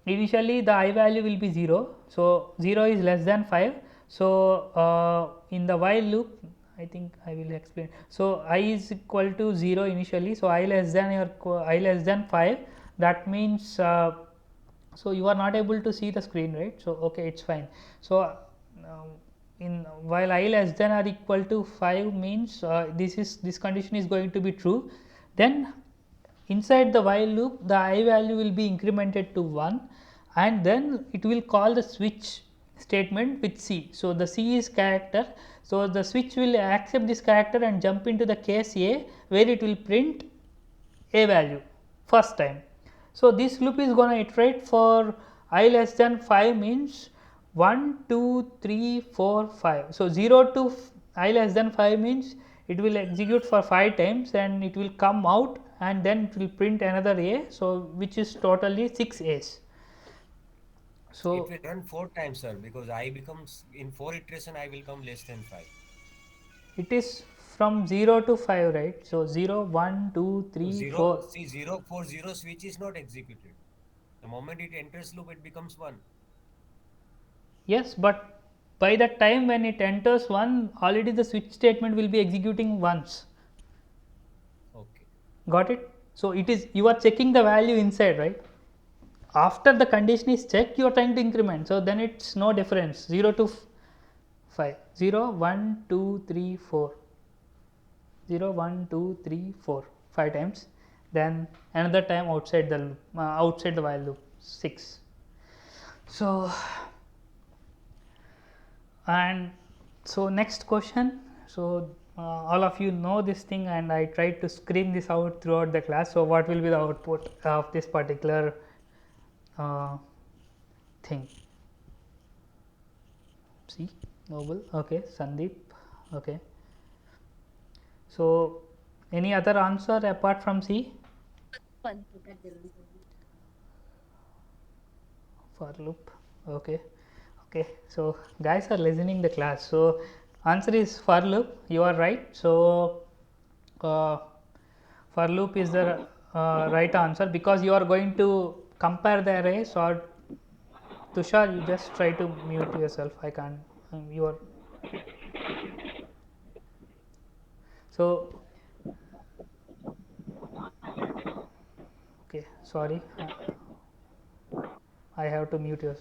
initially the I value will be 0. So, 0 is less than 5. So, in the while loop I think I will explain. So, I is equal to 0 initially. So, I less than I less than 5, that means so you are not able to see the screen, right? So, okay, it's fine. So, in while I less than or equal to 5 means this condition is going to be true, then inside the while loop the I value will be incremented to 1, and then it will call the switch statement with C. So, the C is character. So, the switch will accept this character and jump into the case A where it will print A value first time. So, this loop is going to iterate for I less than 5 means 1, 2, 3, 4, 5. So, 0 to I less than 5 means it will execute for 5 times and it will come out, and then it will print another A. So, which is totally 6 A's. It So, will run 4 times, sir, because I becomes in 4 iteration I will come less than 5. it is from 0 to 5, right? So, 0, 1, 2, So 3, 0, 4. see 0 for 0 switch is not executed. The moment it enters loop, it becomes 1. Yes, but by the time when it enters 1, already the switch statement will be executing once. Okay. Got it? So, it is you are checking the value inside, right? After the condition is checked, you are trying to increment. So, then it is no difference, 0 to 5, 0, 1, 2, 3, 4, 0, 1, 2, 3, 4, 5 times, then another time outside the loop, outside the while loop 6. So, and so next question. So, all of you know this thing, and I tried to scream this out throughout the class. So, what will be the output of this particular thing? See, noble. Okay, Sandeep. Okay. So, any other answer apart from C? For loop. Okay. Okay. So, guys are listening the class. So, answer is for loop. You are right. So, for loop is the right answer, because you are going to compare the arrays. Or Tushar, you just try to mute yourself. I can't. You are so okay. Sorry, I have to mute yours.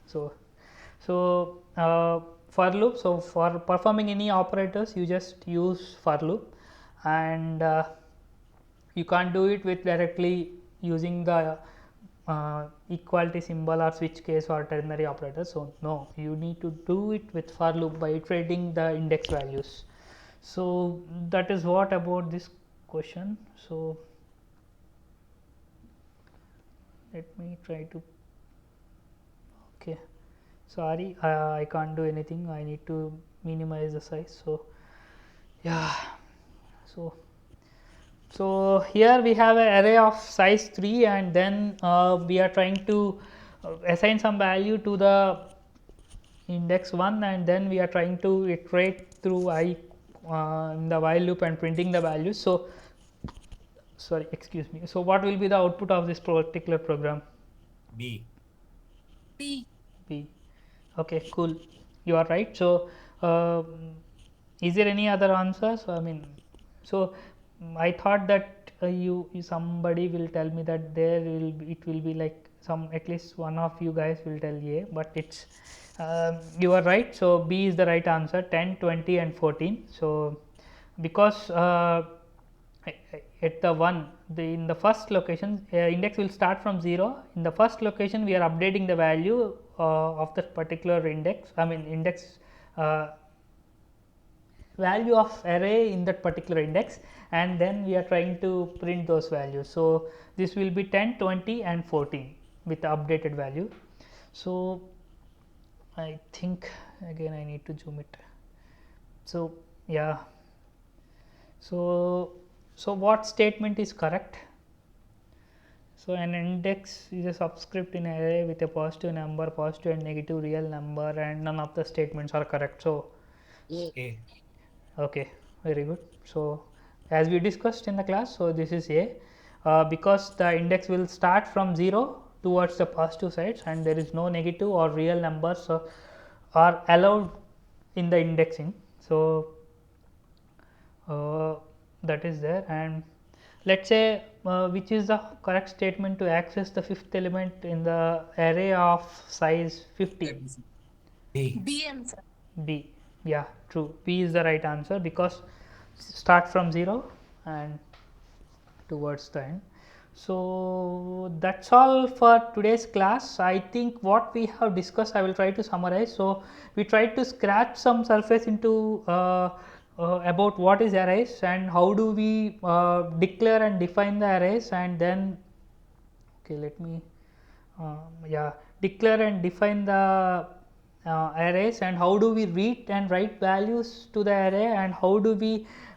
So for loop. So for performing any operators, you just use for loop, and you can't do it with directly using the equality symbol or switch case or ternary operator. So no, you need to do it with for loop by iterating the index values. So that is what about this question. So let me try to, okay, sorry, I can't do anything, I need to minimize the size. So yeah, so here we have an array of size 3, and then we are trying to assign some value to the index 1, and then we are trying to iterate through I in the while loop and printing the values. So sorry, excuse me. So what will be the output of this particular program? B. B. Okay, cool, you are right. So is there any other answer? So I mean, so I thought that you somebody will tell me that there will be, it will be like some, at least one of you guys will tell A, but it's you are right. So B is the right answer, 10, 20 and 14. So because at the one, in the first location index will start from 0. In the first location we are updating the value of that particular index, I mean index value of array in that particular index, and then we are trying to print those values. So this will be 10, 20 and 14 with the updated value. So I think again I need to zoom it. So yeah, so what statement is correct? So an index is a subscript in an array with a positive number, positive and negative real number, and none of the statements are correct. So A. okay, very good. So as we discussed in the class, so this is A, because the index will start from 0 towards the positive sides, and there is no negative or real numbers are allowed in the indexing. So that is there. And let's say which is the correct statement to access the fifth element in the array of size 50? B. B. Yeah, true, B is the right answer, because start from 0 and towards the end. So that's all for today's class. I think what we have discussed, I will try to summarize. So we tried to scratch some surface into about what is arrays and how do we declare and define the arrays, and then okay, let me yeah, declare and define the arrays, and how do we read and write values to the array, and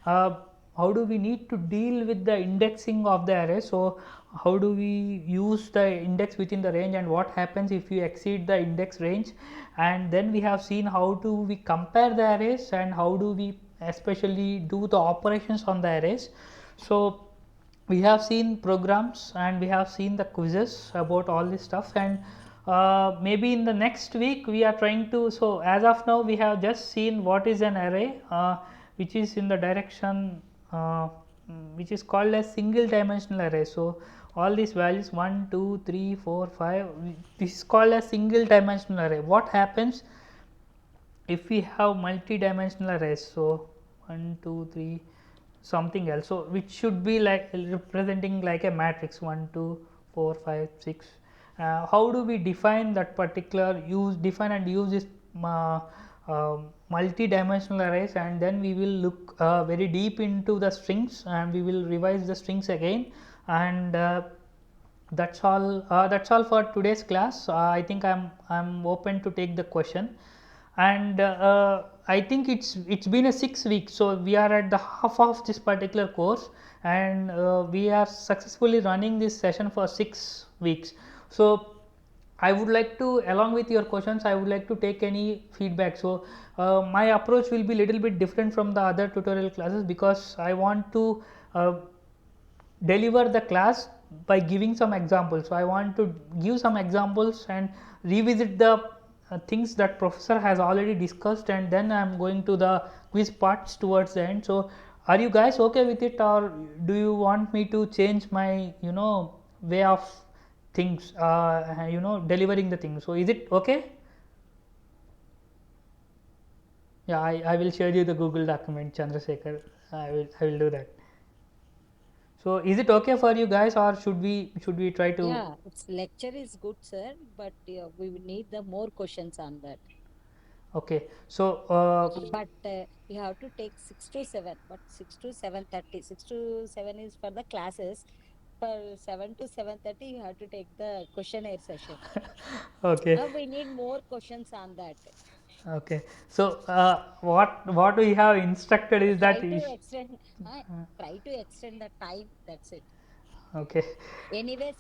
uh, how do we need to deal with the indexing of the array. So how do we use the index within the range, and what happens if you exceed the index range, and then we have seen how do we compare the arrays, and how do we especially do the operations on the arrays. So we have seen programs and we have seen the quizzes about all this stuff, and maybe in the next week we are trying to, so as of now we have just seen what is an array, which is in the direction which is called as single dimensional array. So all these values 1, 2, 3, 4, 5, this is called as single dimensional array. What happens if we have multi-dimensional arrays? So 1, 2, 3, something else, so which should be like representing like a matrix 1, 2, 4, 5, 6. How do we define that particular, define and use this multi-dimensional arrays, and then we will look very deep into the strings, and we will revise the strings again, and that's all for today's class. I think I'm open to take the question, and I think it's been a 6 weeks, so we are at the half of this particular course, and we are successfully running this session for 6 weeks. So I would like to, along with your questions, I would like to take any feedback. So my approach will be little bit different from the other tutorial classes, because I want to deliver the class by giving some examples. So I want to give some examples and revisit the things that professor has already discussed, and then I am going to the quiz parts towards the end. So are you guys okay with it, or do you want me to change my way of things, delivering the things? So is it okay? Yeah, I will share you the Google document, Chandrasekhar. I will do that. So is it okay for you guys, or should we try to? Yeah, its lecture is good, sir, but we will need the more questions on that. Okay, so But you have to take 6 to 7, but 6 to 7:30. 6 to 7 is for the classes. For 7 to 7:30, you have to take the questionnaire session. okay, We need more questions on that. okay. So what we have instructed is that Try to if, extend. Try to extend the time. That's it. okay, Anyway,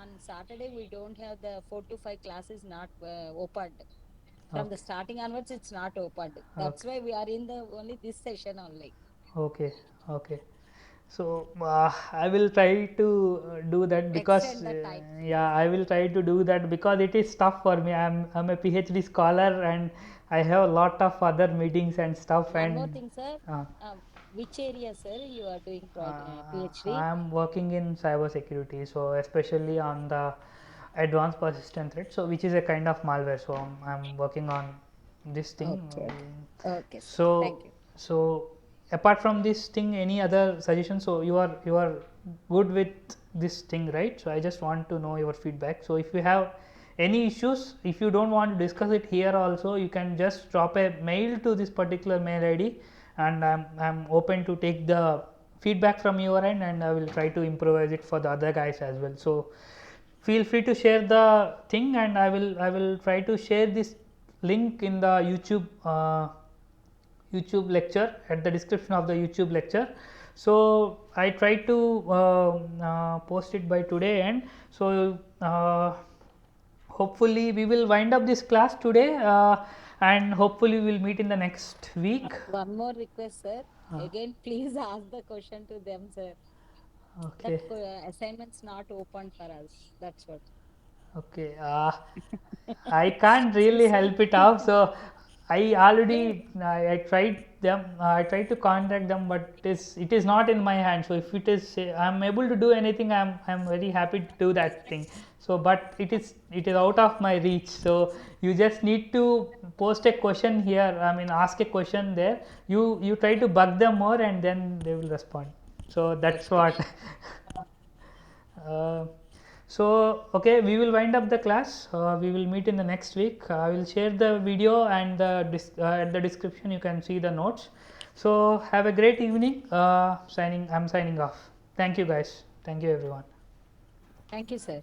on Saturday we don't have the 4 to 5 classes not opened. From the okay, starting onwards, it's not opened. That's okay, why we are in the only this session only. okay, okay. So I will try to do that, because Extend the time. yeah, I will try to do that because it is tough for me. I'm a PhD scholar, and I have a lot of other meetings and stuff, One more and thing, sir. uh, Which area, sir, you are doing PhD? I am working in cyber security, so especially on the advanced persistent threat, so which is a kind of malware. So I'm working on this thing. Okay, okay. Okay, sir. So Thank you. so apart from this thing, any other suggestions? So you are good with this thing, right? So I just want to know your feedback. So if you have any issues, if you don't want to discuss it here also, you can just drop a mail to this particular mail ID, and I'm open to take the feedback from your end, and I will try to improvise it for the other guys as well. So feel free to share the thing, and I will try to share this link in the YouTube lecture, at the description of the YouTube lecture. So I try to post it by today, and so hopefully we will wind up this class today, and hopefully we will meet in the next week. One more request, sir. Uh, Again, please ask the question to them, sir. That okay, assignment's not open for us. That's what. okay. I can't really Sir, help it out. So I yeah, already I tried them. I tried to contact them, but it is not in my hand. So if it is, I'm able to do anything, I'm very happy to do that thing. So but it is out of my reach. So you just need to post a question here. I mean, ask a question there. You try to bug them more, and then they will respond. So that's okay. what. Uh, so okay, we will wind up the class. We will meet in the next week. I will share the video, and at the description you can see the notes. So have a great evening. I'm signing off. Thank you guys. Thank you everyone. Thank you, sir.